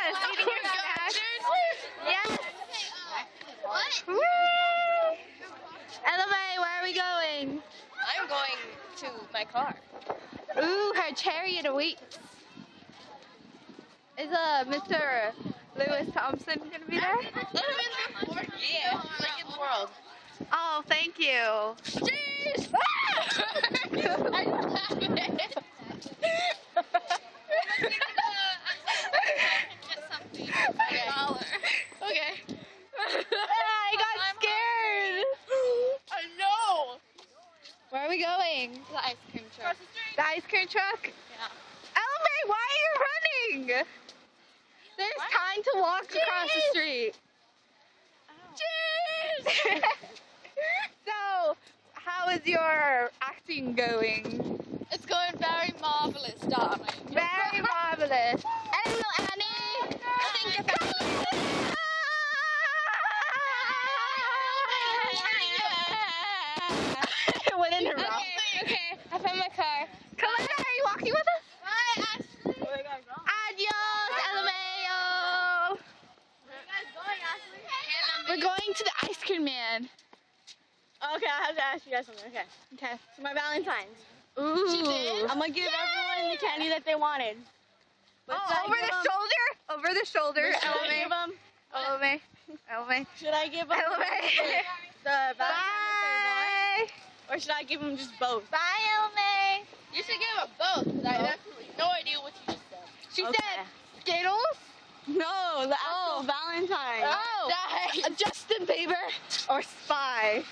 Yes. Oh Eating my your God, snacks. Yes. What? Woo! LMA, where are we going? I'm going to my car. Ooh, her chariot awaits. Is Mr. Lewis Thompson gonna be there? Yeah, Lincoln's World. Oh, thank you. Jeez! Okay. I got scared. I know. Where are we going? The ice cream truck. The ice cream truck? Yeah. LMA, why are you running? There's time to walk across the street. Cheers! So, how is your acting going? It's going very marvelous, darling. Very marvelous. Hello, Annie. I think you're What in her mouth? Okay, I found my car. Come on, are you walking with us? Bye, Ashley. Where are you guys going? Adios, LMAO. Where are you guys going, Ashley? We're going to the ice cream man. Okay, I have to ask you guys something. Okay, Okay. so my Valentine's. Ooh. She did? I'm gonna give everyone the candy that they wanted. But Oh, should I over give the 'em- shoulder? Over the shoulder. Should I give LMA. 'em- LMA. LMA. Should I give them LMA. the Valentine that Bye. they want, or should I give them just both? Bye, LMA. You should give them both, because I have absolutely no idea what you just said. She Okay. said Skittles. No, the actual Oh. Valentine. Oh, Nice. Justin Bieber or Spy.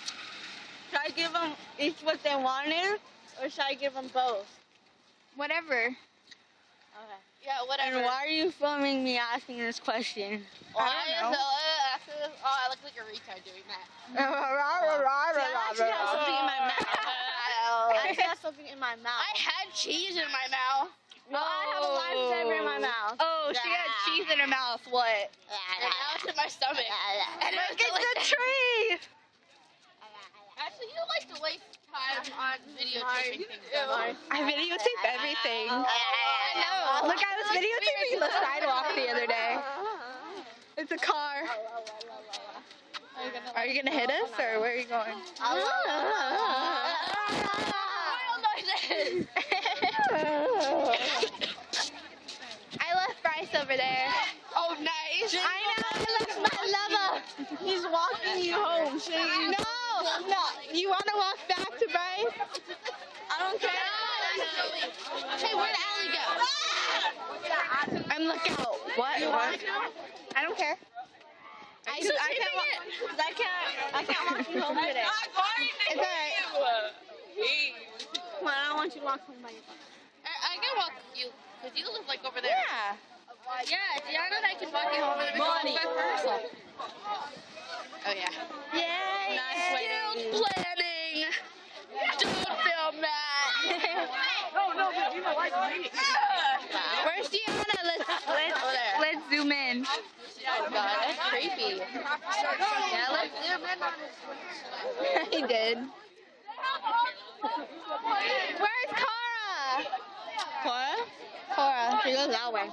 Should I give them each what they wanted, or should I give them both? Whatever. Okay. Yeah, whatever. And why are you filming me asking this question? Why I don't is know. Oh, I look like a retard doing that. See, I actually have something in my mouth. I actually have something in my mouth. I had cheese in my mouth. No, I have a lifesaver in my mouth. Oh, she got cheese in her mouth. What? And now it's in my stomach. And Look at the tree. Actually, you like to waste time on videotaping things. don't you? I videotape everything. I know. Look, I was videotaping the sidewalk the other day. It's a car. Are you gonna hit us or where are you going? Wild noises. I left Bryce over there. Oh, nice. I know, I left my lover. He's walking you home. No, you want to walk back to Bryce? I don't care. Hey, where'd Allie go? And look out. What? I don't care. I can't walk you home today. It's alright. Come on, I don't want you to walk home by yourself. I can walk you, because you live like over there. Yeah. Yeah, Deanna and I can walk you home and then we can walk back for herself. Oh, yeah. Yay. Nice way to Planning. Don't film that. Where's Deanna? Let's zoom in. Oh, God, that's creepy. Yeah, let's zoom in on He did. Where's Cara? Cora. She goes that way.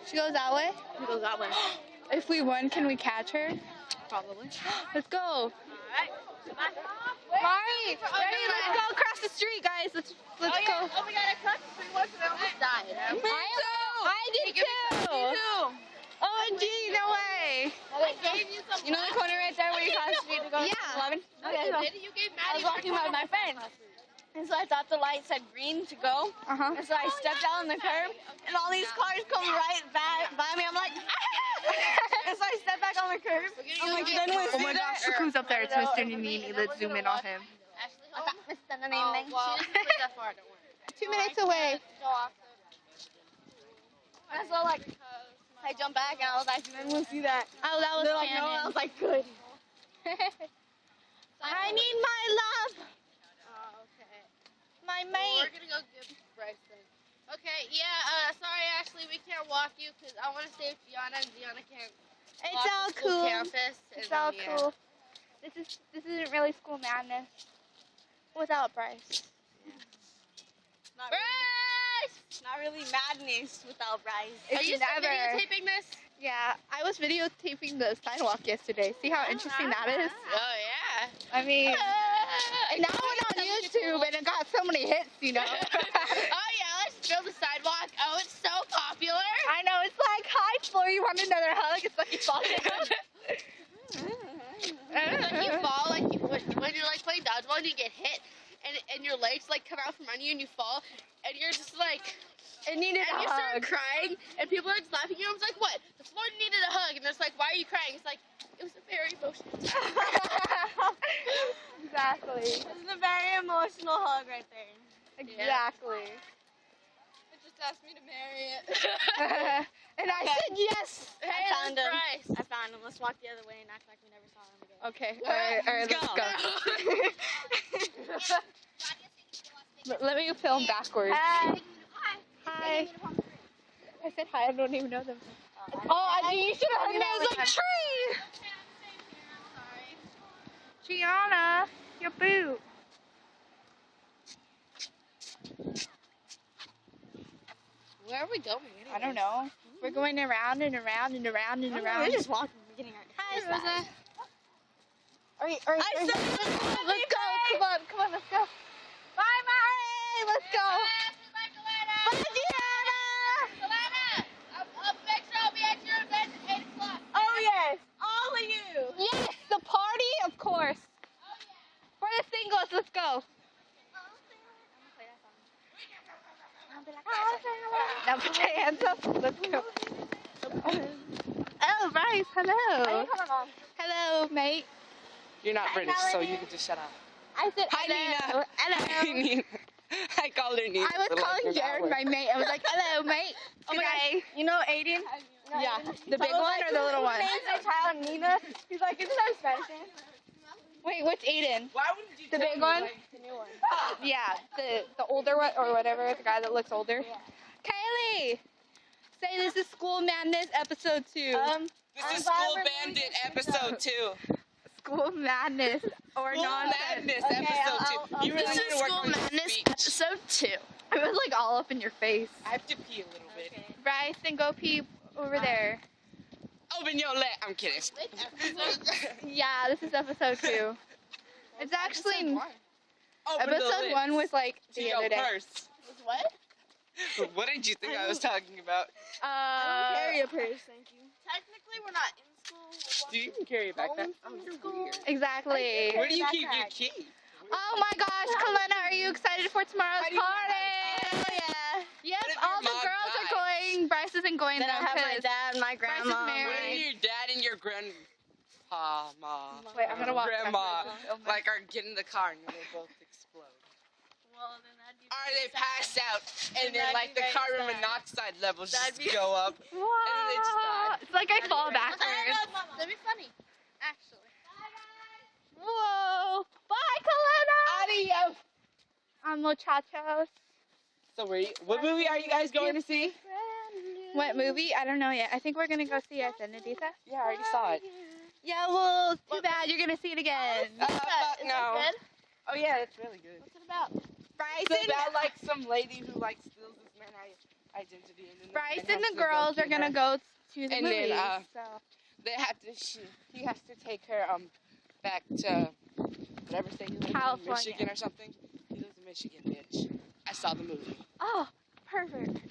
She goes that way? She goes that way. If we won, can we catch her? Probably. Let's go. Mari, ready? Let's go across the street, guys. Let's go. Oh, we got a cut between once and I almost died. I did too. OMG, no way. You know the corner right there where you cross the street to go to Yeah. 11? Okay, so You gave I Maddie was walking by my friend. And so I thought the light said green to go. Uh-huh. And so I stepped out on the curb, and all these cars come right by me. I'm like, and so I stepped back on the curb. I'm like, did anyone Oh see my that? gosh, look who's up there. It's Mr. Nini. Let's zoom in on him. Ashley I home? thought Mr. Oh, Nene. well, she doesn't live that far, don't worry. 2 minutes away. So awesome. And so like, I jumped back, and I was like, did anyone see that? Oh, that was They're like, no, and I Cannon. was like, good. I need my love. Okay. My Well, mate. we're gonna go get Bryson. Okay, yeah, sorry Ashley, we can't walk you because I want to stay with Gianna and Gianna can't It's walk all the school cool. campus. It's and, all yeah. cool. This isn't really school madness without Bryce. Not Bryce! not really madness without Bryce. Are It's you still never. videotaping this? Yeah, I was videotaping the sidewalk yesterday. See how interesting that is? Oh yeah. I mean, and now it went on YouTube and it got so many hits, you know. Oh yeah, let's build a sidewalk. Oh, it's so popular. I know, it's like, hi, Floor, you want another hug? It's like you fall down. It's like you fall, like when you're like playing dodgeball and you get hit, and your legs like come out from under you and you fall, and you're just like, It needed and a you start hug. crying, and people are just laughing at you. I was like, what? The floor needed a hug, and it's like, why are you crying? It's like, it was a very emotional time. Exactly. This is a very emotional hug right there. Exactly. It just asked me to marry it. And I said yes. Hey, I found him. Bryce. I found him. Let's walk the other way and act like we never saw him again. Okay, alright, let's go. Let me film backwards. Hi. Hi. I said hi, I don't even know them. Oh, you should have heard me. I was like, Tree! Gianna, your boot. Where are we going? I don't know. We're going around and around and around and around. We're just walking. We're getting our Hi, first Rosa. back. Let's go. Come on, let's go. Bye, Mary. Let's go. Bye, Gianna. Make sure I'll be at your event at 8 o'clock. Oh yes, all of you. Yes, the party, of course. For the singles, let's go. Now put your hands up. Let's go. Oh, Bryce, hello. Hello, mate. You're not British, so you can just shut up. I said Hi, hello. Nina. Hello. Nina. I called her Nina. I was for like calling an Jared hour. my mate. I was like, hello, mate. Oh my Today. God. You know Aiden? Yeah, the big one or the little one? Names their child Nina. He's like, isn't that Spanish name? Wait, what's Aiden? Why wouldn't you The tell big me, one? like- The new one. Yeah, the older one or whatever, the guy that looks older. Kaylee, say this is School Madness episode 2. This I'm is glad School we're Bandit moving episode 2. School Madness or School nonsense. Madness Okay, episode I'll- 2. You really This need is to work School on your Madness speech. episode 2. It was like all up in your face. I have to pee a little bit. Okay. Bryce, then go pee over there. Open your leg. I'm kidding. Yeah, this is episode 2. It's actually Open the episode lips 1 was like to the your other day. purse. What? What did you think I was talking about? I don't carry a purse, thank you. Technically, we're not in school. Do you even carry a backpack? Home from you're school. weird. Exactly. Where do you keep your Backpack. key? Oh my gosh, Kalena, are you excited for tomorrow's How do you know party? Oh yeah. Yes, What if all your the mom girls are dies? going. Bryce isn't going Then though. I have my 'cause- dad, my grandma. married. What my- if your dad and your grandpa, ma, Wait, I'm gonna walk grandma, backwards. like are get in the car and they both explode? Well, then that'd be Or very they sad. pass out and then That'd like be the very carbon sad. monoxide levels That'd just be- go up. Wow. they just die. It's like I fall backwards. That'd be funny, actually. Whoa. Bye, Kalena. Adios. Muchachos. So what movie are you guys going to see? What movie? I don't know yet. I think we're gonna go see Ascendedita. Yeah, I already saw it. Yeah, well, too bad you're gonna see it again. Fuck no. Good? Oh yeah, it's really good. What's it about? Bryce It's about like some lady who like steals this man's identity and then Bryce the man and has the to go girls are get gonna her. go to the And then, movies. So. They have to. He has to take her back to whatever state he lives in, California. Michigan or something. He lives in Michigan, bitch. I saw the movie. Oh, perfect.